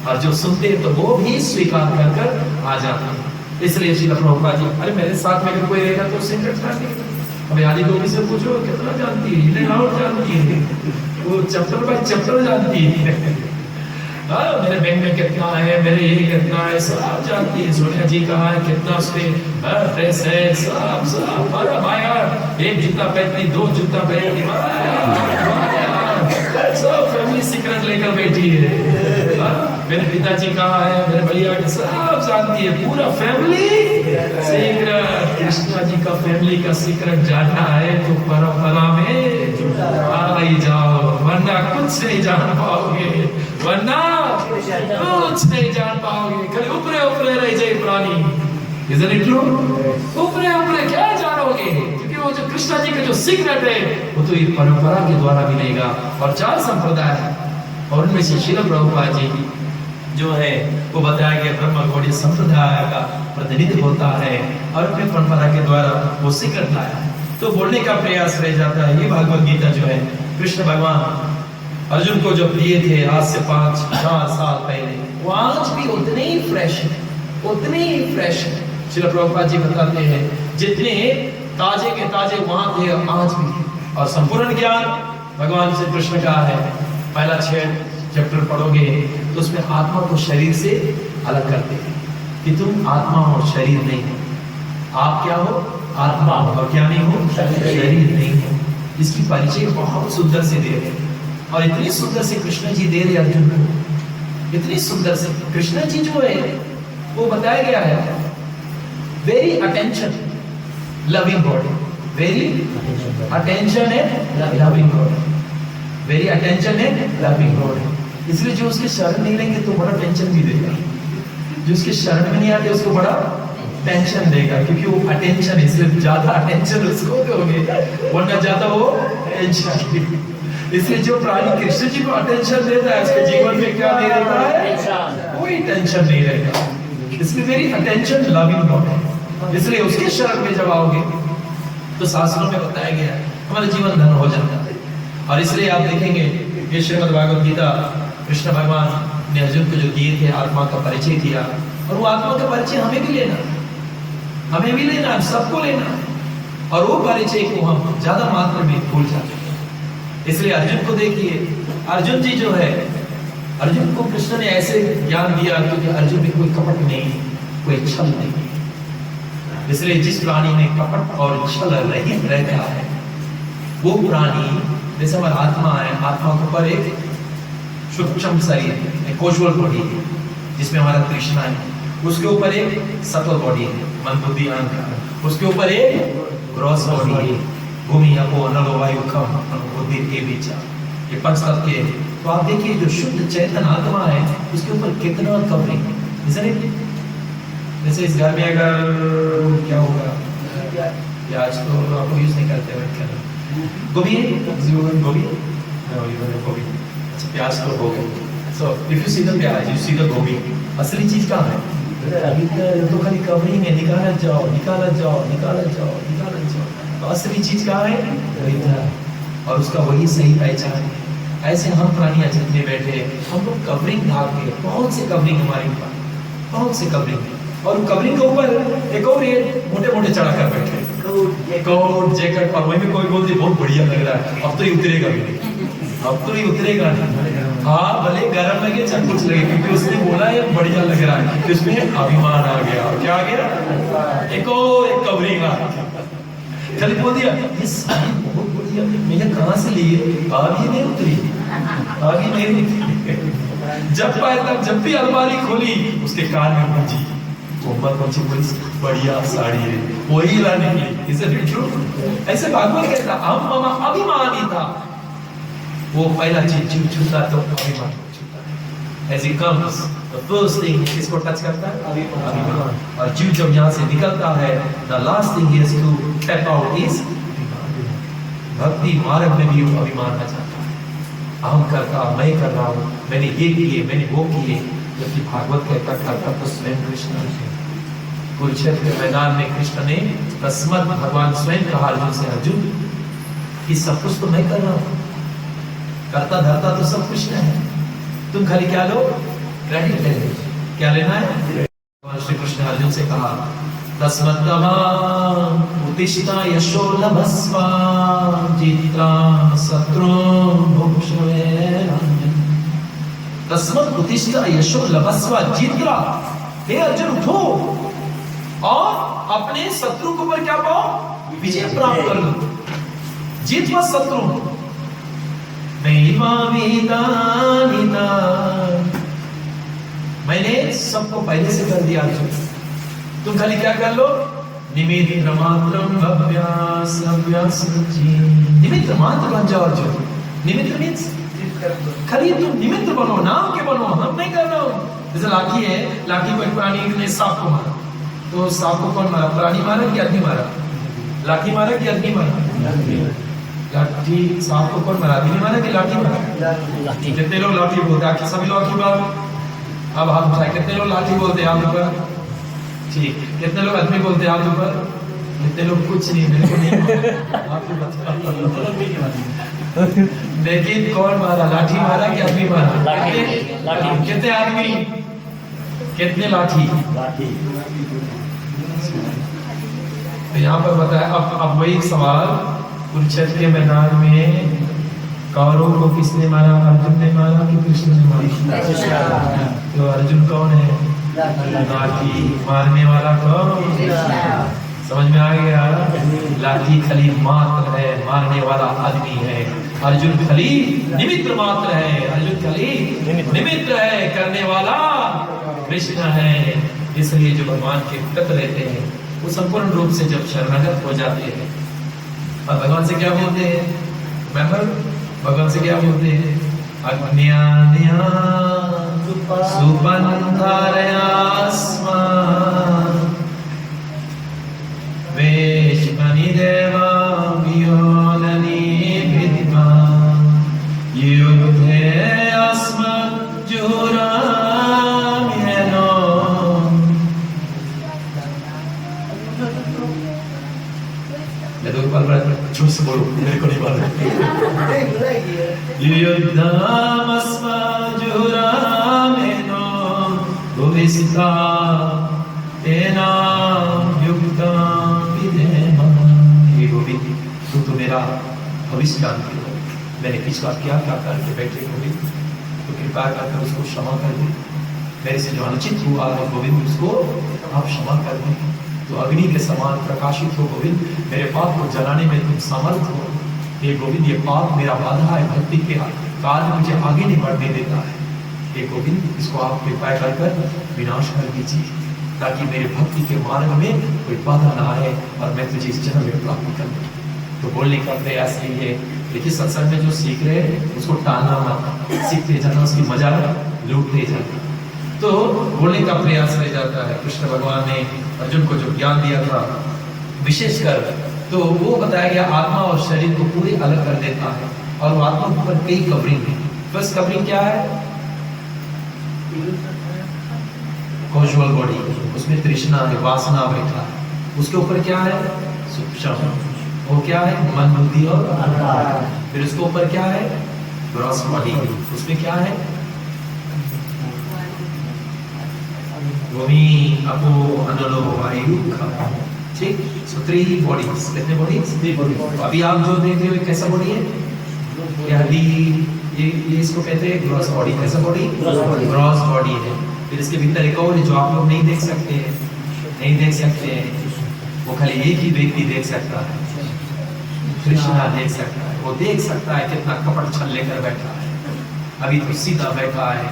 और जो सुनते तो वो भी स्वीकार कर आ जाते हैं। इसलिए श्रील प्रभुपाद जी, अरे मेरे साथ में अगर कोई रहेगा तो सीक्रेट जानती है। अब आदि गोपी से पूछो कितना जानती है, इतने आउट जानती है, वो चैप्टर बाय चैप्टर जानती है। मेरे बैंक में कितना है, मेरे ये कितना है, सब जानती है। सोनिया जी कहाँ है, कितना उसके ड्रेस है, सब बड़ा माया, एक जूता पहनती, 2 जूता पहनती, सब फैमिली सीक्रेट लेकर बैठी है। मेरे पिताजी कहाँ है, मेरे भैया सब जानती है, पूरा फैमिली सीक्रेट। कृष्णा जी का फैमिली का सीक्रेट जानना है तो परंपरा में आ ही जाओ, वरना कुछ नहीं जान पाओगे, वरना कुछ नहीं जान पाओगे। खाली ऊपरे ऊपरे रह जाए प्राणी। Isn't it true? ऊपरे ऊपरे क्या जानोगे? क्योंकि वो जो कृष्णा जी का जो सीक्रेट है वो तो ये परंपरा के द्वारा मिलेगा। और 4 संप्रदाय है और उनमें से श्रील प्रभुपाद जी जो है वो बताया गया ब्रह्म गौड़ीय संप्रदाय का प्रतिनिधि होता है और अपने परंपरा के द्वारा वो सीक्रेट लाया है। तो बोलने का प्रयास रह जाता है। ये भगवत गीता जो है कृष्ण भगवान अर्जुन को जब दिए थे आज से 5-4 साल पहले, वो आज भी उतने ही फ्रेश है, उतने ही फ्रेश है। श्रील प्रभुपाद जी बताते हैं जितने ताजे के ताजे वहां थे आज भी। और संपूर्ण ज्ञान भगवान श्री कृष्ण का है। पहला 6 चैप्टर पढ़ोगे तो उसमें आत्मा को शरीर से अलग करते हैं कि तुम आत्मा और शरीर नहीं हो। आप क्या हो? आत्मा। और क्या नहीं हो? शरीर नहीं हो। इसकी परिचय बहुत सुंदर से दे रहे हैं। और इतनी सुंदर से कृष्ण जी दे रहे अर्जुन को, इतनी सुंदर से कृष्ण जी जो है वो बताया गया है very attention loving God, very attention है लविंग गॉड, वेरी अटेंशन है लविंग गॉड। इसलिए जो उसके शरण नहीं लेंगे तो बड़ा टेंशन भी देगा, जो उसके शरण में नहीं आते उसको बड़ा टेंशन देगा, क्योंकि वो अटेंशन है, इसलिए ज्यादा अटेंशन उसको दोगे वरना ज्यादा वो टेंशन। इसलिए जो प्राणी कृष्ण जी को अटेंशन देता है उसके जीवन में क्या नहीं रहता है, कोई टेंशन नहीं रहेगा। इसलिए मेरी अटेंशन लविंग गॉड है, इसलिए उसके शरण में जब आओगे तो शास्त्रों में बताया गया है हमारा जीवन धन हो जाता है। और इसलिए आप देखेंगे ये श्रीमद् भागवत गीता कृष्ण भगवान ने अर्जुन को जो दिए थे, आत्मा का परिचय किया, और वो आत्मा का परिचय हमें भी लेना, हमें भी लेना, सबको लेना, और वो परिचय को हम ज्यादा मात्रा में भूल जाते हैं। इसलिए अर्जुन को देखिए, अर्जुन जी जो है, अर्जुन को कृष्ण ने ऐसे ज्ञान दिया क्योंकि अर्जुन में कोई कपट नहीं, कोई छल नहीं। इसलिए जिस प्राणी में कपट और छल रहित रहता है वो प्राणी, जैसे हमारा आत्मा है, आत्मा के ऊपर एक सूक्ष्म शरीर है, कोशल बॉडी है जिसमें हमारा तृष्णा है, उसके ऊपर एक सत्व बॉडी है, मन बुद्धि अहंकार, उसके ऊपर एक ग्रॉस बॉडी है, भूमि अपो नलो वायु खम बुद्धि के विचार, ये पंच तत्व के। तो आप देखिए जो शुद्ध चैतन्य आत्मा है उसके ऊपर कितना कवरिंग है। जैसे इस घर में अगर क्या होगा, प्याज तो आपको यूज नहीं करते हैं, गोभी गोभी गोभी, अच्छा प्याज तो हो गया। So if you see the प्याज, यू सी द गोभी, असली चीज कहाँ है? अभी तो खाली कवरिंग है, निकाला जाओ निकाला जाओ निकाला जाओ निकाला जाओ, तो असली चीज कहाँ है? और उसका वही सही पहचान है। ऐसे हम प्राणी जितने बैठे हम लोग कवरिंग भाग के, बहुत से कवरिंग हमारे ऊपर, बहुत से कवरिंग, और कवरिंग के ऊपर एक और ये मोटे मोटे चढ़ा कर बैठे, कोट जैकेट, और वहीं में कोई बोलते बहुत बढ़िया लग रहा है, अब तो ये उतरेगा भी नहीं, अब तो ये उतरेगा नहीं। हाँ भले गर्म लगे चाहे कुछ लगे, क्योंकि उसने बोला ये बढ़िया लग रहा है, कि उसमें अभिमान आ गया। और क्या आ गया? एक और एक कवरिंग आ गया, खाली बोल दिया ये साड़ी बहुत बढ़िया, मैंने कहाँ से ली है? आगे नहीं उतरी, आगे नहीं उतरी। जब पाए तब, जब भी अलमारी खोली उसके कान में बजी, बढ़िया साड़ी है, वही लाने की। इसे ऐसे भागवत कहता हम मामा अभिमानी था, वो पहला चीज जीव छूता तो अभिमान छूता है। As it comes, the first thing किसको टच करता है? अभिमान। और जीव जब यहाँ से निकलता है, the last thing he has to step out is भक्ति मार्ग में भी अभिमान आ जाता है। अहम करता, मैं कर रहा हूँ, मैंने ये किए, मैंने वो किए, जबकि भागवत कहता करता तो स्वयं कृष्ण। कुरुक्षेत्र के मैदान में कृष्ण ने तस्मत भगवान स्वयं कहा अर्जुन से, अर्जुन ये सब कुछ तो मैं कर रहा हूँ, करता धरता तो सब कृष्ण है, तुम खाली क्या लो? क्रेडिट ले लो। क्या लेना है? भगवान श्री कृष्ण अर्जुन से कहा तस्मत्तमां उत्तिष्ठा यशो लभस्व जित्वा शत्रुं भुङ्क्ष्वे रण्यम्। तस्मत् उत्तिष्ठा यशो लभस्व जित्वा, हे अर्जुन उठो और अपने शत्रु के ऊपर क्या पाओ? विजय प्राप्त कर लो। जित्वा शत्रु मैंने सबको पहले से कर दिया अर्जुन, तुम खाली क्या कर लो? निमित्त मात्रम अभ्यास अभ्यास निमित्त मात्र बन जाओ अर्जुन। निमित्त मीन्स खाली तुम निमित्त बनो, नाम के बनो, हम नहीं कर रहे हो। जैसे लाठी है, लाठी को प्राणी ने सांप को मारा, तो सांप को कौन मारा? प्राणी मारा कि आदमी मारा? लाठी मारा कि आदमी मारा? लाठी। सांप को कौन मारा? आदमी मारा कि लाठी मारा? कितने लोग लाठी बोलते हैं? सभी लोग की बात। अब हाथ उठाए, कितने लोग लाठी बोलते हैं? हाथ ऊपर। ठीक, कितने लोग आदमी बोलते हैं? हाथ ऊपर। कितने लोग कुछ नहीं, मेरे को नहीं आपको बता। लेकिन कौन मारा? लाठी मारा कि आदमी मारा? कितने आदमी, कितने लाठी? तो यहाँ पर बताया। अब वही सवाल, कुरुक्षेत्र के मैदान में कौरवों को किसने मारा? अर्जुन ने मारा कि कृष्ण ने मारा? तो अर्जुन कौन है? लाठी। मारने वाला कौन? समझ में आ गया? लाठी खली मात्र है, मारने वाला आदमी है। अर्जुन खली निमित्त मात्र है, अर्जुन खली निमित्त है, करने वाला कृष्ण है। इसलिए जो भगवान के भक्त रहते हैं वो संपूर्ण रूप से जब शरणागत हो जाते हैं और भगवान से क्या बोलते हैं? भगवान से क्या बोलते हैं? अज्ञान्या सुपन्थारयास्मा वेश्मनि देवा वियोननि विद्मा युद्धे अस्मज्जुराम्यनो। मैं तो बार बार झूठ से बोलूं, मेरे को नहीं मालूम। युद्धमस्मज्जुराम्यनो भुविस्ता तेना युक्ता विधेमा। हे गोविंद, तू तो मेरा भविष्य जानती हो, मैंने पिछला क्या क्या करके बैठे गोविंद, तो कृपा करके उसको क्षमा कर दे। मेरे से जो अनुचित हुआ है गोविंद, उसको आप क्षमा कर दें। तो अग्नि के समान प्रकाशित हो गोविंद, मेरे पाप को जलाने में तुम समर्थ हो। हे गोविंद, ये पाप मेरा बाधा है, भक्ति के कारण मुझे आगे नहीं बढ़ने देता है। हे गोविंद, इसको आप कृपा कर विनाश कर दीजिए, ताकि मेरे भक्ति के मार्ग में कोई बाधा ना आए और मैं तुझे इस जन्म में प्राप्त कर लूं। तो बोलने का प्रयास यही है, देखिए सत्संग में जो सीख रहे हैं उसको टालना मत, सीखते जाना, उसकी मजा लूटते जाना। तो बोलने का प्रयास रह जाता है। कृष्ण भगवान ने अर्जुन को जो ज्ञान दिया था विशेषकर, तो वो बताया गया आत्मा और शरीर को पूरे अलग कर देता है। और वो आत्मा के ऊपर कई कवरिंग है। फर्स्ट कवरिंग क्या है? कॉजुअल बॉडी, उसमें तृष्णा है, वासना बैठा है। उसके ऊपर क्या है? सूक्ष्म, वो क्या है? मन, बुद्धि और अहंकार। फिर उसके ऊपर क्या है? ग्रॉस बॉडी, उसमें क्या है? भूमि, अपो, अनलो, वायु, ठीक। सो 3 बॉडीज। कितने बॉडीज? 3 बॉडीज। अभी आप जो देख रहे हो कैसा बॉडी है? ये इसको कहते हैं ग्रॉस बॉडी। कैसा बॉडी? ग्रॉस बॉडी है। फिर इसके भीतर एक और है जो आप लोग नहीं देख सकते हैं, वो खाली एक ही व्यक्ति देख सकता है, कृष्णा देख सकता है। वो देख सकता है कितना कपट छल लेकर बैठा है। अभी तो सीधा बैठा है,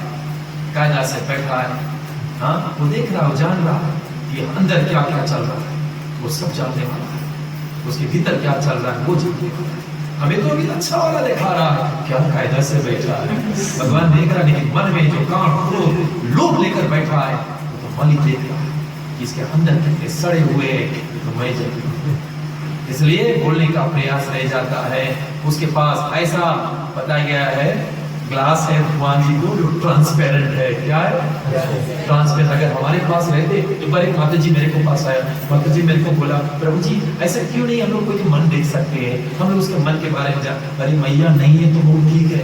कायदा से बैठा है। हाँ, वो देख रहा है, वो जान रहा है कि अंदर क्या क्या चल रहा है, वो सब जानने वाला है। उसके भीतर क्या चल रहा है वो जानने वाला है। हमें तो अभी अच्छा वाला दिखा रहा है, क्या कायदा से बैठा है। भगवान देख रहा है, लेकिन मन में जो काम लोभ लेकर बैठा है तो मन ही देख रहा है कि इसके अंदर कितने सड़े हुए तो मैं जानता हूं। इसलिए बोलने का प्रयास रह जाता है। उसके पास ऐसा बताया गया है ग्लास है भगवान जी को जो ट्रांसपेरेंट है। क्या है? ट्रांसपेरेंट। अगर हमारे पास रहते, एक बार एक माता जी मेरे को पास आया, माता जी मेरे को बोला, प्रभु जी ऐसा क्यों नहीं हम लोग कोई मन देख सकते हैं, हम लोग उसके मन के बारे में जान। अरे मैया नहीं है तो वो ठीक है।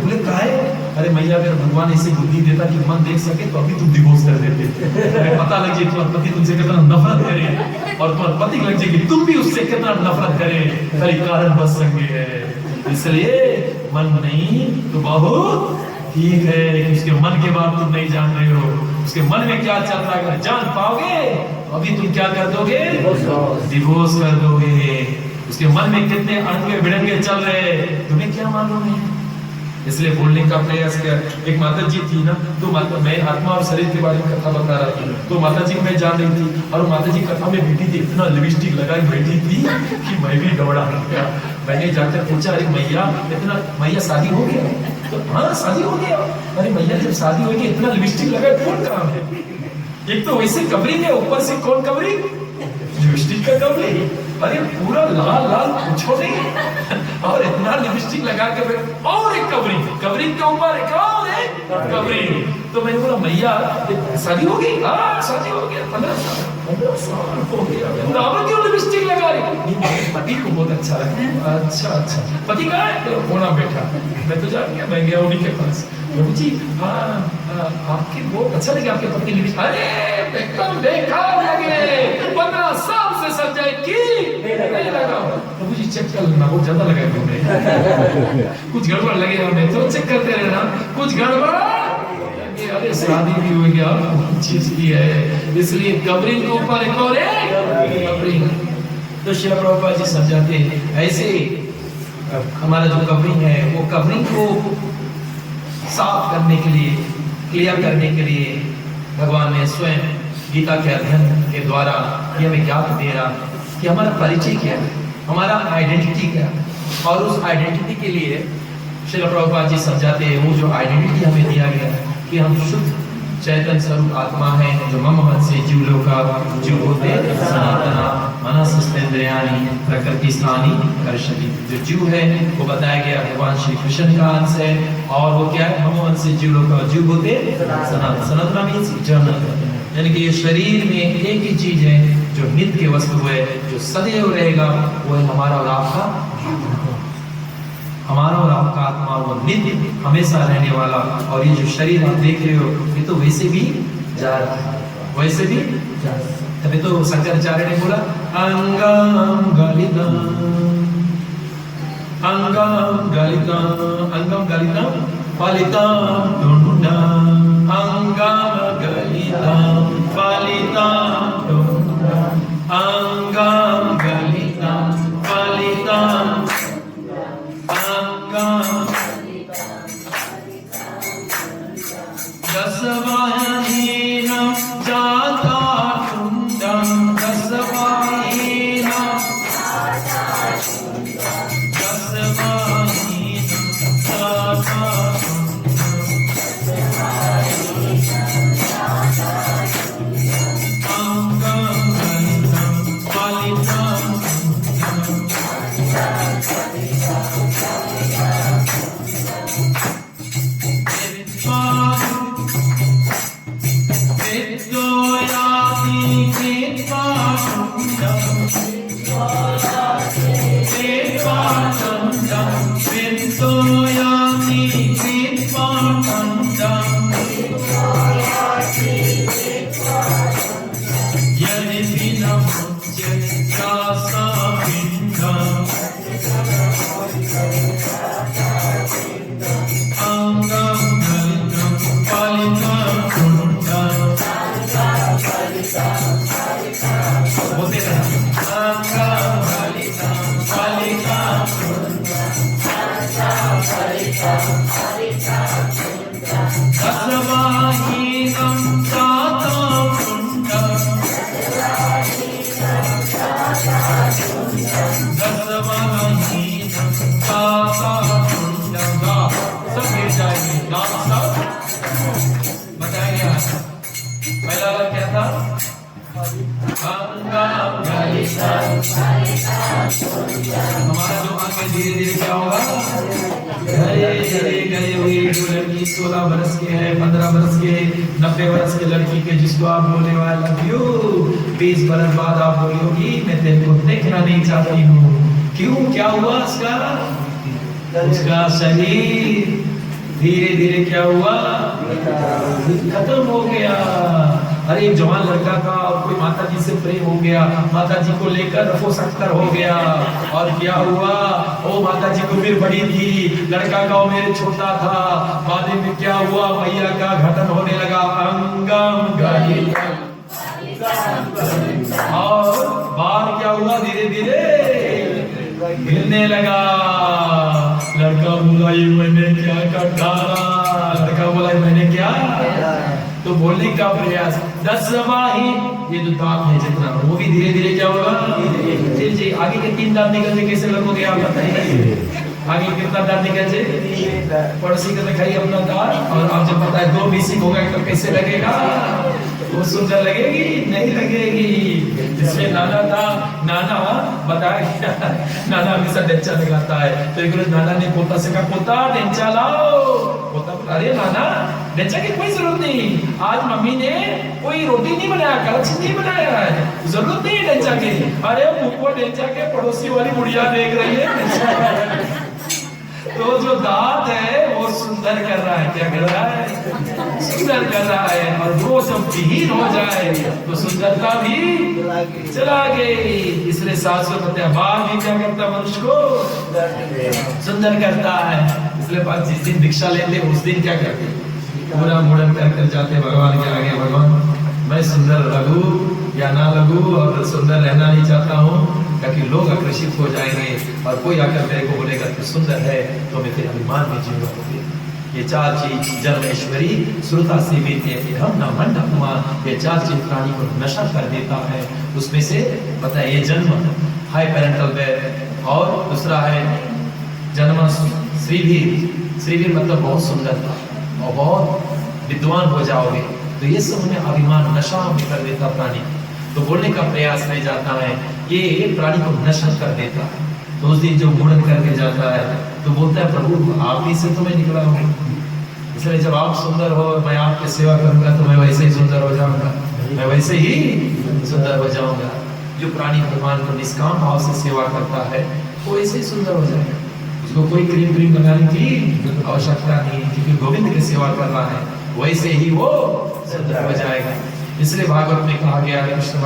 बोले कहा है? अरे मैया अगर भगवान ऐसी बुद्धि देता कि मन देख सके तो अभी तुम डिवोर्स कर देते। पता लग जाए तुम्हारा पति तुमसे कितना नफरत करे और तुम्हारा पति लग जाए कि तुम भी उससे कितना नफरत करे, खाली कारण बस सके है। इसलिए मन नहीं तो बहुत ठीक है, लेकिन उसके मन के बाद तुम नहीं जान रहे हो, उसके मन में क्या चल रहा है। अगर जान पाओगे अभी तुम क्या कर दोगे? डिवोर्स कर दोगे। उसके मन में कितने अड़ंगे भिड़ंगे चल रहे तुम्हें क्या मालूम है। इसलिए बोलने का प्रयास किया। एक माता जी थी ना, तो मैं आत्मा और शरीर के बारे में कथा बता रहा था, तो माता जी को मैं जान रही थी और माता जी कथा में बैठी थी, इतना लिपस्टिक लगाई बैठी थी कि मैं भी दौड़ा गया। मैंने जाकर पूछा, अरे मैया इतना, मैया शादी हो गया? तो हाँ शादी हो गया। अरे मैया जब शादी होगी इतना लिपस्टिक लगा कौन काम है? एक तो वैसे कवरिंग है, ऊपर से कौन कवरिंग? लिपस्टिक का कवरिंग। अरे पूरा लाल लाल पूछो नहीं और इतना लिपस्टिक लगा के और एक कवरिंग के ऊपर एक और एक कवरिंग। तो मैंने बोला मैया शादी हो गई? हाँ शादी हो गया, 15 साल हो गया। क्यों लिपस्टिक लगा रही? पति को बहुत अच्छा लगा। अच्छा पति कहाँ है? होना बैठा। मैं तो जान गया, मैं गया उन्हीं के पास। प्रभु जी हाँ आपके बहुत अच्छा लगे आपके पति लिपस्टिक। अरे एकदम बेकार लगे, 15 साल से सजाए की नहीं लगा। प्रभु जी चेक कर लेना, बहुत ज्यादा लगा तुमने। कुछ गड़बड़ लगे हमें तो चेक करते रहना, कुछ गड़बड़। अरे शादी भी हो गया, चीज की है इसलिए कवरिंग के ऊपर एक और कवरिंग। तो श्री प्रभुपाद जी समझाते हैं ऐसे हमारा जो कवरिंग है वो कवरिंग को साफ करने के लिए, क्लियर करने के लिए भगवान ने स्वयं गीता के अध्ययन के द्वारा ये हमें ज्ञात दे रहा कि हमारा परिचय क्या है, हमारा आइडेंटिटी क्या है। और उस आइडेंटिटी के लिए श्रील प्रभुपाद जी समझाते हैं वो जो आइडेंटिटी हमें दिया गया है कि हम शुद्ध चैतन्य स्वरूप आत्मा है जो मम मनसे जीवलोका जीवभूते सनातना मनसस्तेन्द्रियाणि प्रकृति स्थानी कर्षति। जो जीव है वो बताया गया भगवान श्री कृष्ण का अंश है और वो क्या है, मम मनसे जीवलोका जीवभूते सनातना। सनातना मींस इटर्नल, यानी कि ये शरीर में एक ही चीज है जो नित्य वस्तु है, जो सदैव रहेगा, वो है हमारा और आपका, हमारा और आपका आत्मा, वो नित्य हमेशा रहने वाला। और ये जो शरीर आप देख रहे हो ये तो वैसे भी जा रहा है, वैसे भी जा रहा है। तभी तो शंकराचार्य ने बोला अंगम गलितम, अंगम गलितम, अंगम गलितम फलितम ढूंढम, अंगम गलितम फलितम ढूंढम, अंगम गलितम फलितम दसवाहीनम जाता कुंडम, दसवाहीनम जाता हमारा जो आगे धीरे धीरे क्या होगा, गए हुए जो लड़की 16 बरस के है, 15 बरस के, 90 बरस के लड़की के जिसको आप बोलने वाले लव यू, 20 बरस बाद आप बोलोगी मैं तेरे को देखना नहीं चाहती हूँ। क्यों, क्या हुआ उसका शरीर धीरे धीरे क्या हुआ, खत्म हो गया। अरे एक जवान लड़का का कोई माता जी से प्रेम हो गया, माता जी को लेकर रफो सक्कर हो गया, और क्या हुआ, ओ माता जी को फिर बड़ी थी, लड़का का मेरे छोटा था, बाद में क्या हुआ, मैया का घटन होने लगा, अंगम गलितम, और बाहर क्या हुआ, धीरे धीरे गिरने लगा। लड़का बोला ये मैंने क्या कर डाला, लड़का बोला मैंने क्या, तो बोलने का प्रयास। 10वां ये जो दांत है जितना वो भी धीरे धीरे क्या होगा, जी आगे के 3 दांत निकलने कैसे लगोगे आप बताइए, आगे कितना दांत निकलते, पड़ोसी को दिखाइए अपना दांत, और आप जब पता है 2 मिसिंग होगा तो कैसे लगेगा, वो सुंदर लगेगी नहीं लगेगी। जिसमें नाना था, नाना बताया नाना हमेशा डेंचा लगाता है, तो एक रोज नाना ने पोता से कहा पोता डेंचा लाओ, पोता बोला अरे नाना डेंचा की कोई जरूरत नहीं, आज मम्मी ने कोई रोटी नहीं बनाया, कलछी नहीं बनाया है, जरूरत नहीं है डेंचा की। अरे मुझको डेंचा के पड़ोसी वाली बुढ़िया देख रही है। तो जो दांत है वो सुंदर कर रहा है, क्या कर रहा है, सुंदर कर रहा है, और वो जब विहीन हो जाए तो सुंदरता भी चला गई। इसलिए शास्त्र बताया बाल भी क्या करता है, मनुष्य को सुंदर करता है। इसलिए जिस दिन दीक्षा लेते उस दिन क्या करते, पूरा मुड़न कर जाते भगवान के आगे, भगवान मैं सुंदर लगूं या ना लगूं और सुंदर रहना नहीं चाहता हूँ, ताकि लोग आकर्षित हो जाएंगे और कोई आकर मेरे को बोलेगा तू सुंदर है तो मैं फिर अभिमान में जीऊंगा। ये चार चीज जन्म ऐश्वरी श्रुता सेवित हम न मन हुआ, ये चार चीज प्राणी को नशा कर देता है। उसमें से पता है ये जन्म हाई पेरेंटल वेल्थ, और दूसरा है जन्म श्रीवीर मतलब बहुत सुंदर था और बहुत विद्वान हो जाओगे, तो ये सब हमें अभिमान नशा में कर देता प्राणी। तो बोलने का प्रयास में जाता है, ये प्राणी को नशा कर देता है। तो उस दिन जो मुड़न करके जाता है तो बोलता है प्रभु आप ही से तो मैं निकला हूँ, इसलिए जब आप सुंदर हो मैं आपकी सेवा करूंगा तो मैं वैसे ही सुंदर हो जाऊंगा, मैं वैसे ही सुंदर हो जाऊंगा। जो प्राणी भगवान को निष्काम भाव से सेवा करता है वो ऐसे ही सुंदर हो जाएगा, उसको कोई क्रीम लगाने की आवश्यकता नहीं, क्योंकि गोविंद की सेवा कर रहा है, वैसे ही वो सुंदर हो जाएगा। इसलिए भागवत में कहा गया है कृष्ण